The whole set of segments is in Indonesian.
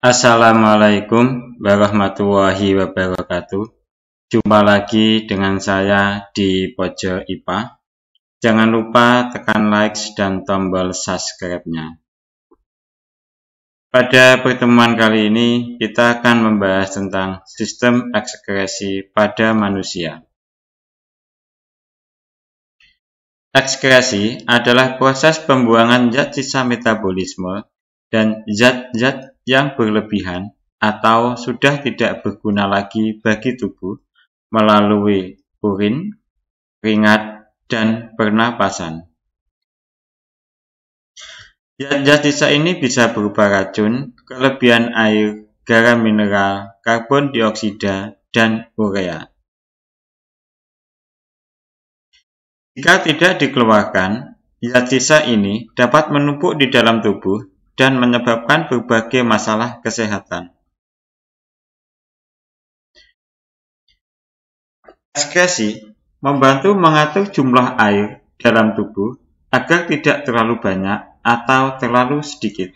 Assalamualaikum warahmatullahi wabarakatuh. Jumpa lagi dengan saya di Pojok IPA. Jangan lupa tekan like dan tombol subscribe-nya. Pada pertemuan kali ini, kita akan membahas tentang sistem ekskresi pada manusia. Ekskresi adalah proses pembuangan zat sisa metabolisme dan zat-zat yang berlebihan atau sudah tidak berguna lagi bagi tubuh melalui urin, keringat, dan pernapasan. Zat-zat sisa ini bisa berupa racun, kelebihan air, garam mineral, karbon dioksida, dan urea. Jika tidak dikeluarkan, zat sisa ini dapat menumpuk di dalam tubuh dan menyebabkan berbagai masalah kesehatan. Ekskresi membantu mengatur jumlah air dalam tubuh agar tidak terlalu banyak atau terlalu sedikit.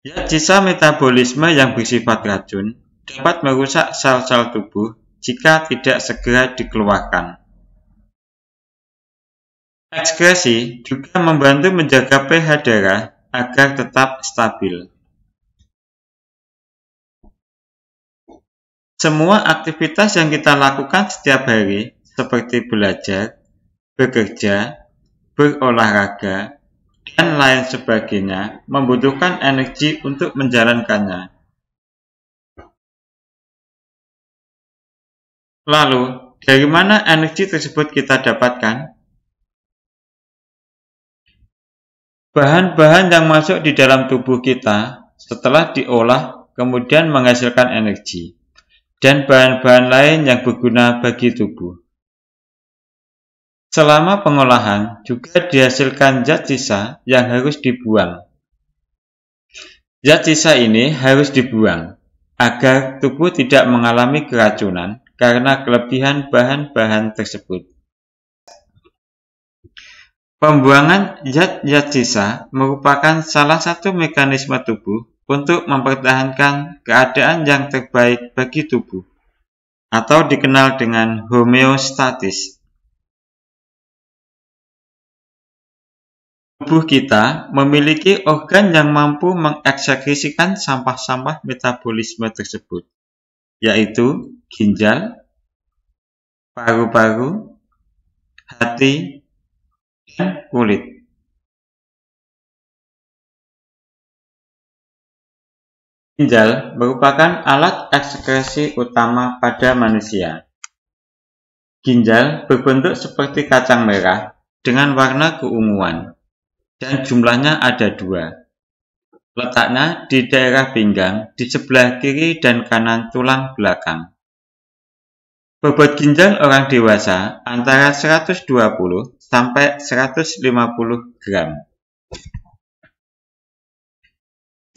Zat sisa metabolisme yang bersifat racun dapat merusak sel-sel tubuh jika tidak segera dikeluarkan. Ekskresi juga membantu menjaga pH darah agar tetap stabil. Semua aktivitas yang kita lakukan setiap hari, seperti belajar, bekerja, berolahraga, dan lain sebagainya, membutuhkan energi untuk menjalankannya. Lalu, dari mana energi tersebut kita dapatkan? Bahan-bahan yang masuk di dalam tubuh kita setelah diolah kemudian menghasilkan energi, dan bahan-bahan lain yang berguna bagi tubuh. Selama pengolahan juga dihasilkan zat sisa yang harus dibuang. Zat sisa ini harus dibuang agar tubuh tidak mengalami keracunan karena kelebihan bahan-bahan tersebut. Pembuangan zat-zat sisa merupakan salah satu mekanisme tubuh untuk mempertahankan keadaan yang terbaik bagi tubuh, atau dikenal dengan homeostatis. Tubuh kita memiliki organ yang mampu mengekskresikan sampah-sampah metabolisme tersebut, yaitu ginjal, paru-paru, hati, dan kulit. Ginjal merupakan alat ekskresi utama pada manusia. Ginjal berbentuk seperti kacang merah dengan warna keunguan, dan jumlahnya ada 2. Letaknya di daerah pinggang di sebelah kiri dan kanan tulang belakang. Bobot ginjal orang dewasa antara 120 sampai 150 gram.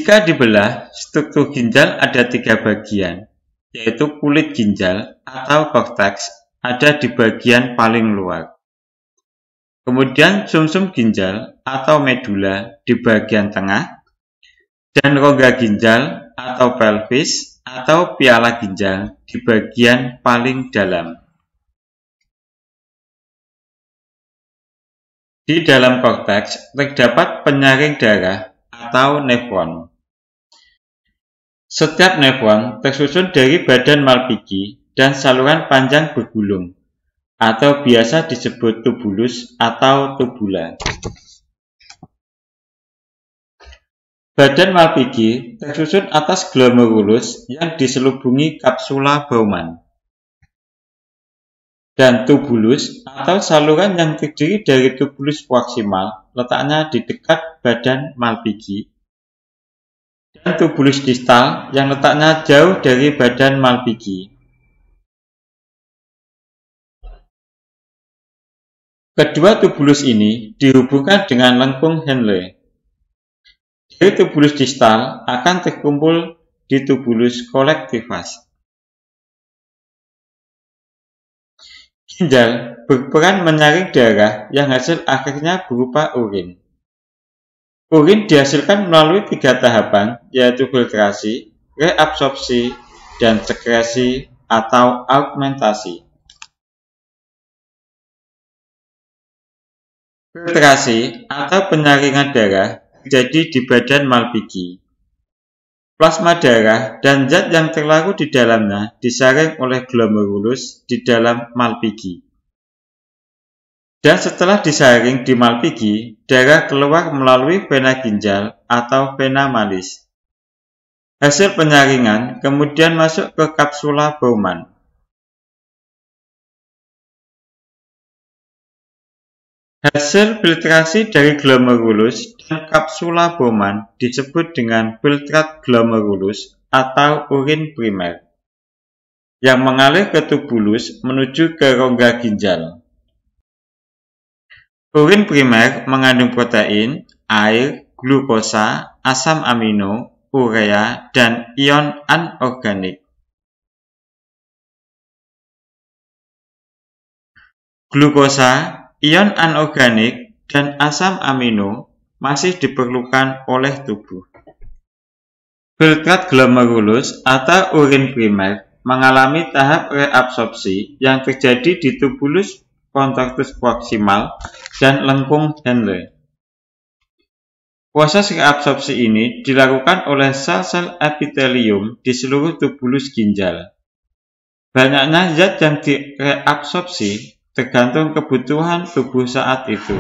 Jika dibelah, struktur ginjal ada 3 bagian, yaitu kulit ginjal atau korteks ada di bagian paling luar. Kemudian sumsum ginjal atau medula di bagian tengah, dan rongga ginjal atau pelvis atau piala ginjal di bagian paling dalam. Di dalam korteks terdapat penyaring darah atau nefron. Setiap nefron tersusun dari badan Malpighi dan saluran panjang bergulung, atau biasa disebut tubulus atau tubula. Badan Malpighi tersusun atas glomerulus yang diselubungi kapsula Bowman. Dan tubulus atau saluran yang terdiri dari tubulus proksimal letaknya di dekat badan Malpighi, dan tubulus distal yang letaknya jauh dari badan Malpighi. Kedua tubulus ini dihubungkan dengan lengkung Henle. Dari tubulus distal akan terkumpul di tubulus collectivus. Ginjal berperan menyaring darah yang hasil akhirnya berupa urin. Urin dihasilkan melalui 3 tahapan, yaitu filtrasi, reabsorpsi, dan sekresi atau augmentasi. Filtrasi atau penyaringan darah terjadi di badan Malpighi. Plasma darah dan zat yang terlarut di dalamnya disaring oleh glomerulus di dalam Malpighi. Dan setelah disaring di Malpighi, darah keluar melalui vena ginjal atau vena malis. Hasil penyaringan kemudian masuk ke kapsula Bowman. Hasil filtrasi dari glomerulus dan kapsula Bowman disebut dengan filtrat glomerulus atau urin primer, yang mengalir ke tubulus menuju ke rongga ginjal. Urin primer mengandung protein, air, glukosa, asam amino, urea, dan ion anorganik. Glukosa, ion anorganik, dan asam amino masih diperlukan oleh tubuh. Filtrat glomerulus atau urin primer mengalami tahap reabsorpsi yang terjadi di tubulus contractus proximal dan lengkung Henle. Proses reabsorpsi ini dilakukan oleh sel-sel epitelium di seluruh tubulus ginjal. Banyaknya zat yang direabsorpsi tergantung kebutuhan tubuh saat itu.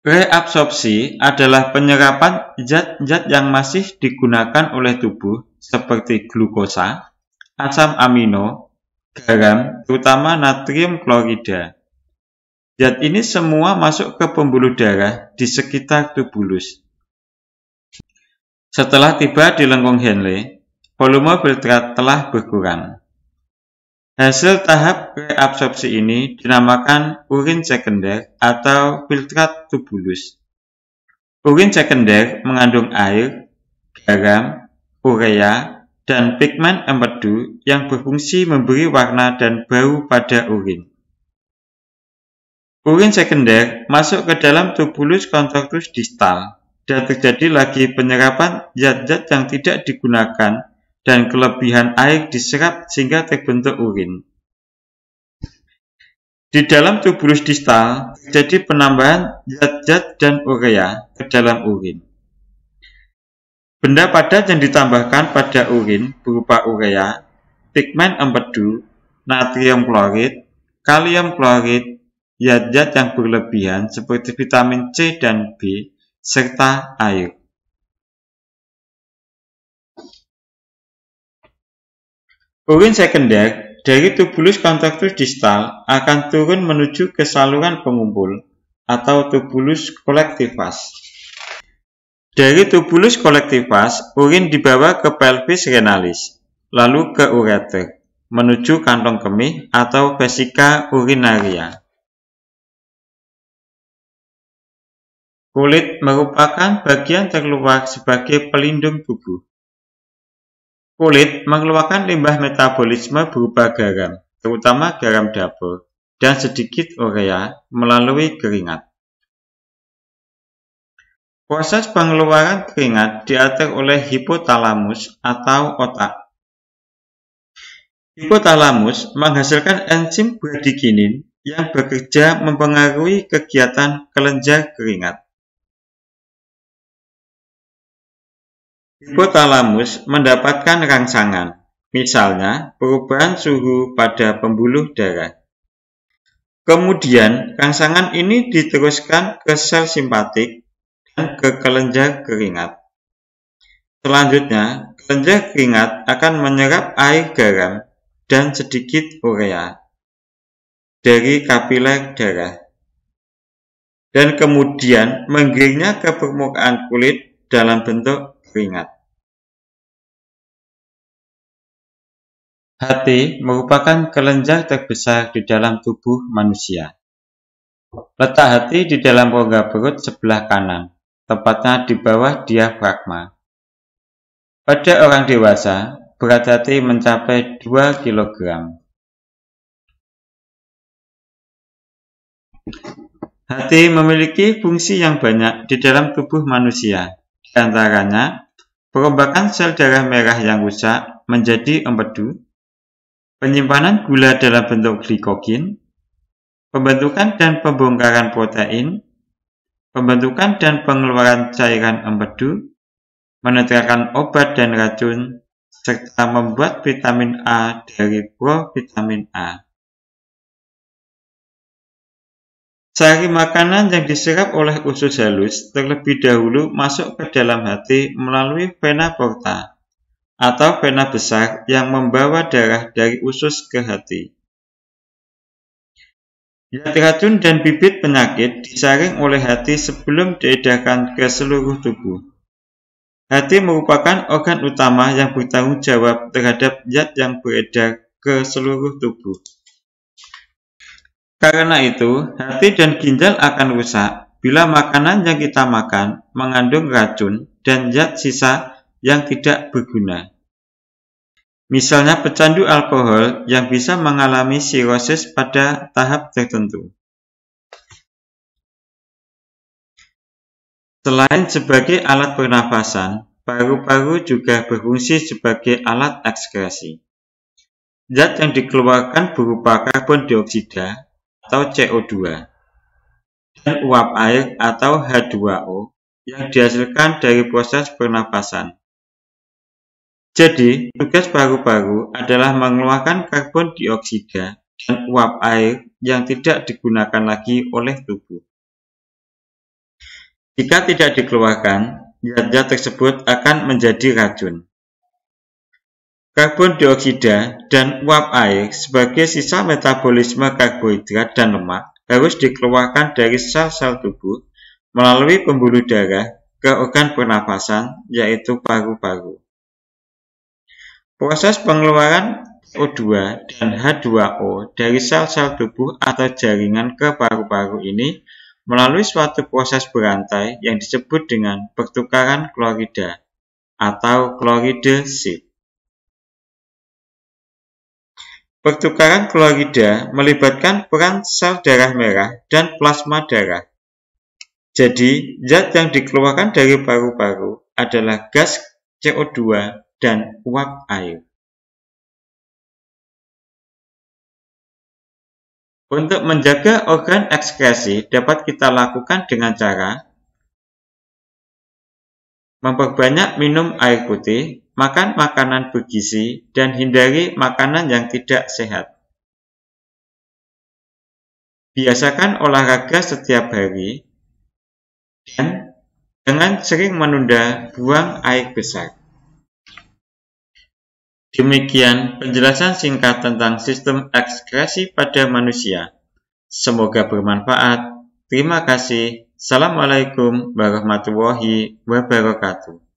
Reabsorpsi adalah penyerapan zat-zat yang masih digunakan oleh tubuh seperti glukosa, asam amino, garam, terutama natrium klorida. Zat ini semua masuk ke pembuluh darah di sekitar tubulus. Setelah tiba di lengkung Henle, volume filtrat telah berkurang. Hasil tahap reabsorpsi ini dinamakan urin sekunder atau filtrat tubulus. Urin sekunder mengandung air, garam, urea, dan pigmen empedu yang berfungsi memberi warna dan bau pada urin. Urin sekunder masuk ke dalam tubulus contractus distal dan terjadi lagi penyerapan zat-zat yang tidak digunakan dan kelebihan air diserap sehingga terbentuk urin. Di dalam tubulus distal terjadi penambahan zat-zat dan urea ke dalam urin. Benda padat yang ditambahkan pada urin berupa urea, pigmen empedu, natrium klorid, kalium klorid, zat-zat yang berlebihan seperti vitamin C dan B, serta air. Urin sekunder dari tubulus contractus distal akan turun menuju ke saluran pengumpul atau tubulus colectivus. Dari tubulus colectivus, urin dibawa ke pelvis renalis, lalu ke ureter, menuju kantong kemih atau vesika urinaria. Kulit merupakan bagian terluar sebagai pelindung tubuh. Kulit mengeluarkan limbah metabolisme berupa garam, terutama garam dapur, dan sedikit urea melalui keringat. Proses pengeluaran keringat diatur oleh hipotalamus atau otak. Hipotalamus menghasilkan enzim bradikinin yang bekerja mempengaruhi kegiatan kelenjar keringat. Hipotalamus mendapatkan rangsangan, misalnya perubahan suhu pada pembuluh darah. Kemudian, rangsangan ini diteruskan ke sel simpatik dan ke kelenjar keringat. Selanjutnya, kelenjar keringat akan menyerap air garam dan sedikit urea dari kapiler darah, dan kemudian menggiringnya ke permukaan kulit dalam bentuk keringat. Hati merupakan kelenjar terbesar di dalam tubuh manusia. Letak hati di dalam rongga perut sebelah kanan, tepatnya di bawah diafragma. Pada orang dewasa, berat hati mencapai 2 kg. Hati memiliki fungsi yang banyak di dalam tubuh manusia. Di antaranya, perombakan sel darah merah yang rusak menjadi empedu, penyimpanan gula dalam bentuk glikogen, pembentukan dan pembongkaran protein, pembentukan dan pengeluaran cairan empedu, menetralkan obat dan racun, serta membuat vitamin A dari provitamin A. Sari makanan yang diserap oleh usus halus terlebih dahulu masuk ke dalam hati melalui vena porta atau vena besar yang membawa darah dari usus ke hati. Zat racun dan bibit penyakit disaring oleh hati sebelum diedarkan ke seluruh tubuh. Hati merupakan organ utama yang bertanggung jawab terhadap zat yang beredar ke seluruh tubuh. Karena itu, hati dan ginjal akan rusak bila makanan yang kita makan mengandung racun dan zat sisa yang tidak berguna. Misalnya pecandu alkohol yang bisa mengalami sirosis pada tahap tertentu. Selain sebagai alat pernafasan, paru-paru juga berfungsi sebagai alat ekskresi. Zat yang dikeluarkan berupa karbon dioksida atau CO2 dan uap air atau H2O yang dihasilkan dari proses pernafasan. Jadi, tugas paru-paru adalah mengeluarkan karbon dioksida dan uap air yang tidak digunakan lagi oleh tubuh. Jika tidak dikeluarkan, zat-zat tersebut akan menjadi racun. Karbon dioksida dan uap air sebagai sisa metabolisme karbohidrat dan lemak harus dikeluarkan dari sel-sel tubuh melalui pembuluh darah ke organ pernafasan, yaitu paru-paru. Proses pengeluaran CO2 dan H2O dari sel-sel tubuh atau jaringan ke paru-paru ini melalui suatu proses berantai yang disebut dengan pertukaran klorida atau kloridase. Pertukaran klorida melibatkan peran sel darah merah dan plasma darah. Jadi, zat yang dikeluarkan dari paru-paru adalah gas CO2 dan uap air. Untuk menjaga organ ekskresi dapat kita lakukan dengan cara memperbanyak minum air putih, makan makanan bergizi, dan hindari makanan yang tidak sehat. Biasakan olahraga setiap hari, dan jangan sering menunda buang air besar. Demikian penjelasan singkat tentang sistem ekskresi pada manusia. Semoga bermanfaat. Terima kasih. Assalamualaikum warahmatullahi wabarakatuh.